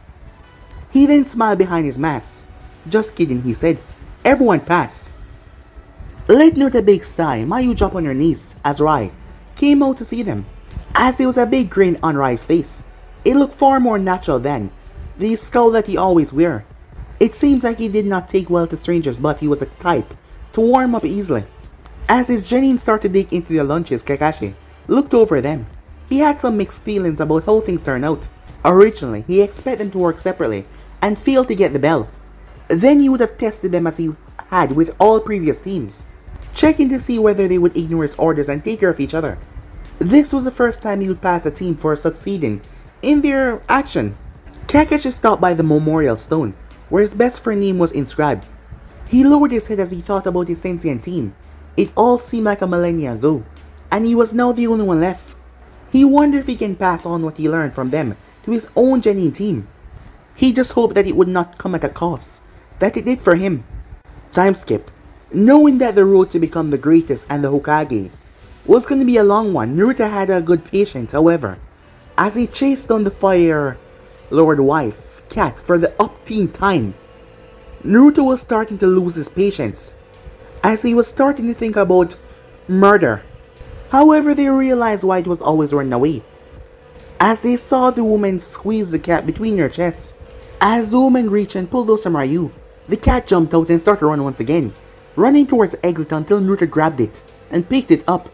He then smiled behind his mask. Just kidding, he said. Everyone pass. Letting out a big sigh, Mayu dropped on her knees as Rai came out to see them. As there was a big grin on Rai's face, it looked far more natural than the scowl that he always wear. It seems like he did not take well to strangers, but he was a type to warm up easily. As his genin started to dig into their lunches, Kakashi looked over them. He had some mixed feelings about how things turned out. Originally, he expected them to work separately and failed to get the bell. Then he would have tested them as he had with all previous teams, checking to see whether they would ignore his orders and take care of each other. This was the first time he would pass a team for succeeding in their action. Kakashi stopped by the memorial stone, where his best friend name was inscribed. He lowered his head as he thought about his sentient team. It all seemed like a millennia ago, and he was now the only one left. He wondered if he can pass on what he learned from them to his own genuine team. He just hoped that it would not come at a cost that it did for him. Time skip. Knowing that the road to become the greatest and the Hokage was going to be a long one, Naruto had a good patience. However, as he chased down the Fire Lord wife, Cat, for the umpteenth time, Naruto was starting to lose his patience, as he was starting to think about murder. However, they realized why it was always running away, as they saw the woman squeeze the cat between her chests. As the woman reached and pulled out some Ryu, the cat jumped out and started to run once again, running towards the exit until Naruto grabbed it and picked it up.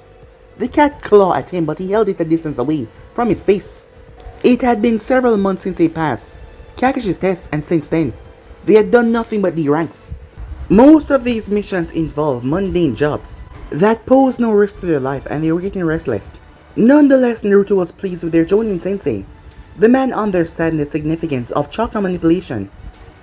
The cat clawed at him, but he held it a distance away from his face. It had been several months since they passed Kakashi's test, and since then, they had done nothing but D-ranks. Most of these missions involved mundane jobs that posed no risk to their life, and they were getting restless. Nonetheless, Naruto was pleased with their Jonin sensei. The man understood the significance of chakra manipulation,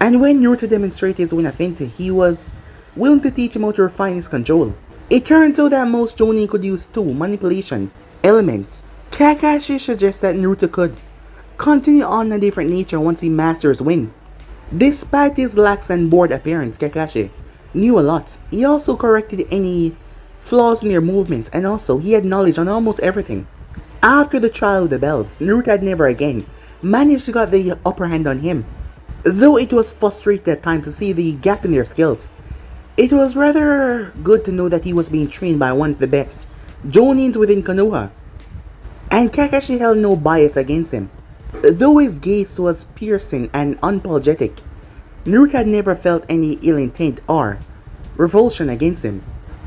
and when Naruto demonstrated his win affinity, he was willing to teach him how to refine his control. It turns out that most Jonin could use two manipulation elements. Kakashi suggests that Naruto could continue on a different nature once he masters Win. Despite his lax and bored appearance, Kakashi knew a lot. He also corrected any flaws in their movements, and also he had knowledge on almost everything. After the trial of the bells, Naruto had never again managed to get the upper hand on him. Though it was frustrating at times to see the gap in their skills, it was rather good to know that he was being trained by one of the best Jonins within Konoha, and Kakashi held no bias against him. Though his gaze was piercing and unapologetic, Naruto had never felt any ill intent or revulsion against him.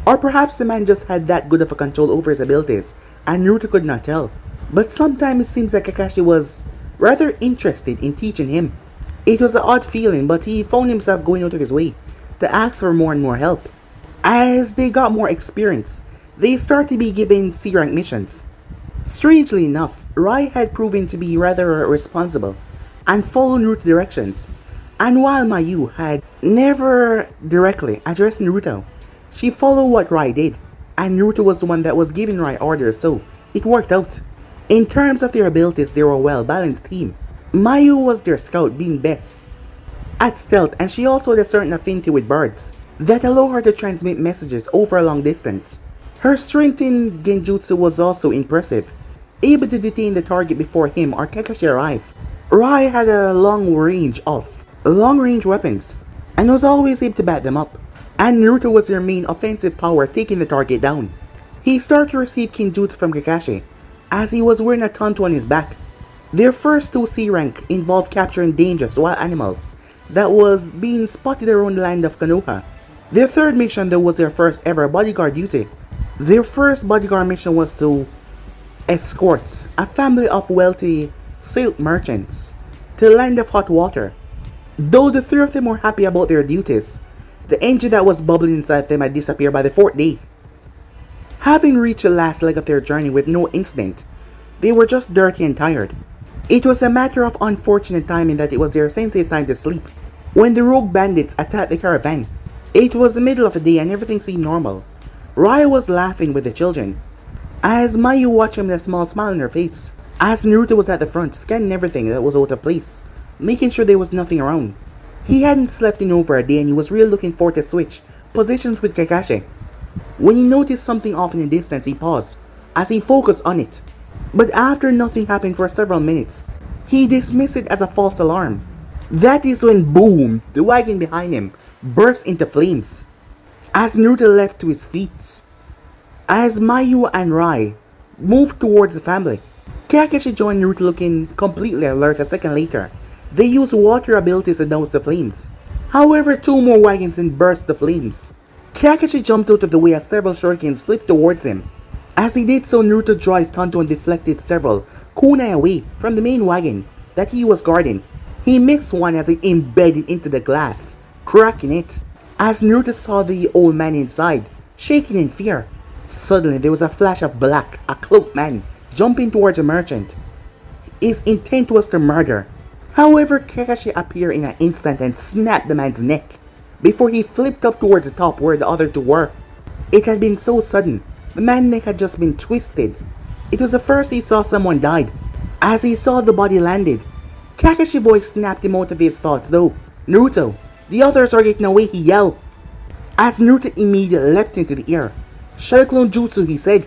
Or perhaps the man just had that good of a control over his abilities, and Naruto could not tell. But sometimes it seems that Kakashi was rather interested in teaching him. It was an odd feeling, but he found himself going out of his way to ask for more and more help. As they got more experience, they started to be given C-rank missions. Strangely enough, Rai had proven to be rather responsible and followed Naruto's directions, and while Mayu had never directly addressed Naruto, she followed what Rai did, and Naruto was the one that was giving Rai orders, so it worked out. In terms of their abilities, they were a well-balanced team. Mayu was their scout, being best at stealth, and she also had a certain affinity with birds that allowed her to transmit messages over a long distance. Her strength in genjutsu was also impressive, able to detain the target before him or Kakashi arrived. Rai had a long range weapons and was always able to back them up, and Naruto was their main offensive power, taking the target down. He started to receive kinjutsu from Kakashi as he was wearing a tanto on his back. Their first two C-rank involved capturing dangerous wild animals that was being spotted around the land of Konoha. Their third mission though was their first ever bodyguard duty. Their first bodyguard mission was to escort a family of wealthy silk merchants to the land of hot water. Though the three of them were happy about their duties, the engine that was bubbling inside them had disappeared by the fourth day. Having reached the last leg of their journey with no incident, they were just dirty and tired. It was a matter of unfortunate timing that it was their sensei's time to sleep when the rogue bandits attacked the caravan. It was the middle of the day and everything seemed normal. Rai was laughing with the children, as Mayu watched him with a small smile on her face, as Naruto was at the front scanning everything that was out of place, making sure there was nothing around. He hadn't slept in over a day and he was really looking forward to switch positions with Kakashi. When he noticed something off in the distance, he paused as he focused on it. But after nothing happened for several minutes, he dismissed it as a false alarm. That is when boom, the wagon behind him burst into flames. As Naruto leapt to his feet, as Mayu and Rai moved towards the family, Kakashi joined Naruto looking completely alert. A second later, they used water abilities to douse the flames. However, two more wagons then burst the flames. Kakashi jumped out of the way as several shurikens flipped towards him. As he did so, Naruto drew his tanto and deflected several kunai away from the main wagon that he was guarding. He missed one as it embedded into the glass, cracking it. As Naruto saw the old man inside, shaking in fear, suddenly there was a flash of black, a cloaked man jumping towards a merchant. His intent was to murder. However, Kakashi appeared in an instant and snapped the man's neck before he flipped up towards the top where the other two were. It had been so sudden, the man's neck had just been twisted. It was the first he saw someone died. As he saw the body landed, Kakashi's voice snapped him out of his thoughts though. "Naruto, the others are getting away," he yelled. As Naruto immediately leapt into the air. "Shadow Clone Jutsu," he said,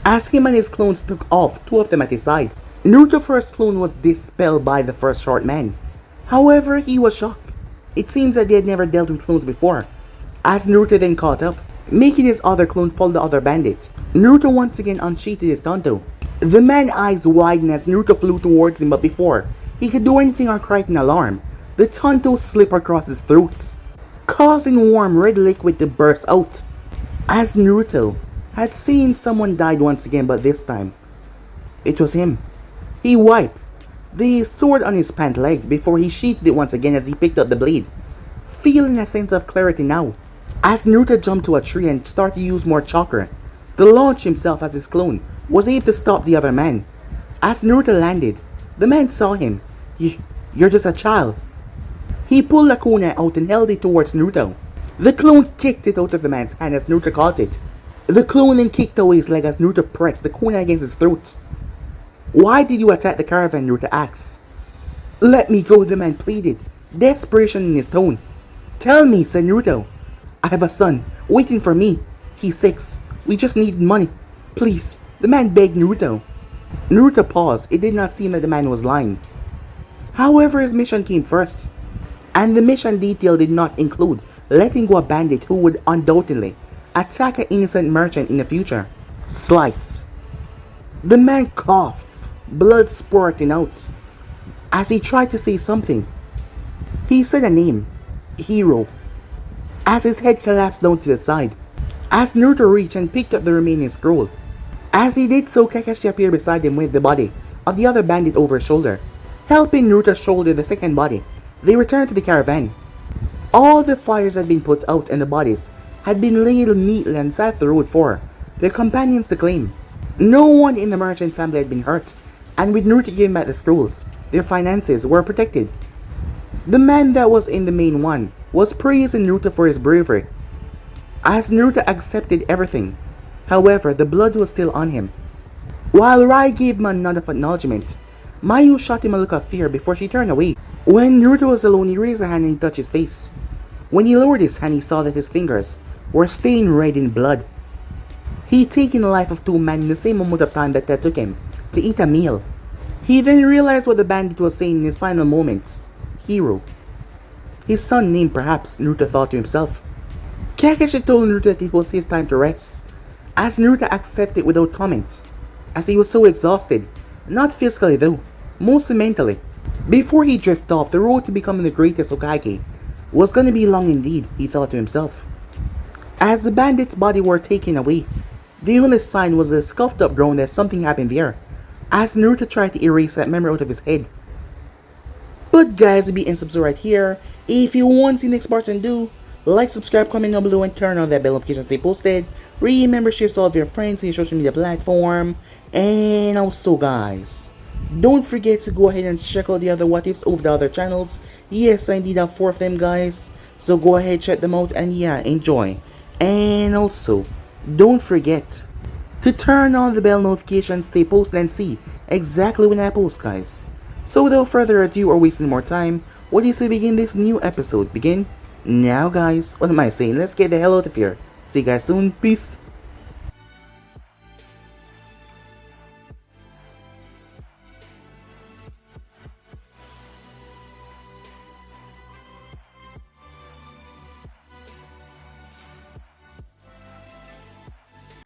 as him and his clones took off, two of them at his side. Naruto's first clone was dispelled by the first short man. However, he was shocked. It seems that they had never dealt with clones before. As Naruto then caught up, making his other clone follow the other bandit. Naruto once again unsheathed his Tonto. The man's eyes widened as Naruto flew towards him, but before he could do anything or cry in alarm, the Tonto slipped across his throat, causing warm red liquid to burst out. As Naruto had seen someone died once again, but this time, it was him. He wiped the sword on his pant leg before he sheathed it once again as he picked up the blade, feeling a sense of clarity now. As Naruto jumped to a tree and started to use more chakra to launch himself as his clone was able to stop the other man. As Naruto landed, the man saw him. You're just a child. He pulled a kunai out and held it towards Naruto. The clone kicked it out of the man's hand as Naruto caught it. The clone then kicked away his leg as Naruto pressed the kunai against his throat. Why did you attack the caravan? Naruto asked. Let me go, the man pleaded, desperation in his tone. Tell me, said Naruto. I have a son waiting for me. He's 6. We just need money. Please, the man begged Naruto. Naruto paused. It did not seem that the man was lying. However, his mission came first, and the mission detail did not include letting go a bandit who would undoubtedly attack an innocent merchant in the future. Slice. The man coughed, blood spurting out. As he tried to say something, he said a name, Hero, as his head collapsed down to the side. As Naruto reached and picked up the remaining scroll. As he did so, Kakashi appeared beside him with the body of the other bandit over his shoulder, helping Naruto shoulder the second body. They returned to the caravan. All the fires had been put out and the bodies had been laid neatly on the side of the road for their companions to claim. No one in the merchant family had been hurt, and with Naruto giving back the scrolls, their finances were protected. The man that was in the main one was praising Naruto for his bravery, as Naruto accepted everything. However, the blood was still on him. While Rai gave him a nod of acknowledgement, Mayu shot him a look of fear before she turned away. When Naruto was alone, he raised a hand and he touched his face. When he lowered his hand, he saw that his fingers were stained red in blood. He had taken the life of 2 men in the same amount of time that took him to eat a meal. He then realized what the bandit was saying in his final moments. Hero. His son named perhaps, Naruto thought to himself. Kakashi told Naruto that it was his time to rest, as Naruto accepted without comment, as he was so exhausted, not physically though, mostly mentally. Before he drifted off, the road to becoming the greatest Hokage was going to be long indeed, he thought to himself. As the bandit's body were taken away, the only sign was a scuffed up groan that something happened there, as Naruto tried to erase that memory out of his head. But guys, be and subscribe right here. If you want to see the next part, and do like, subscribe, comment down below, and turn on that bell notification to stay posted. Remember, share to all of your friends in your social media platform. And also guys, don't forget to go ahead and check out the other what ifs over the other channels. Yes, I indeed have 4 of them guys, so go ahead, check them out, and yeah, enjoy. And also, don't forget to turn on the bell notifications, stay posted, and see exactly when I post guys. So without further ado or wasting more time, what do you say begin this new episode? Begin now guys. What am I saying? Let's get the hell out of here. See you guys soon. Peace.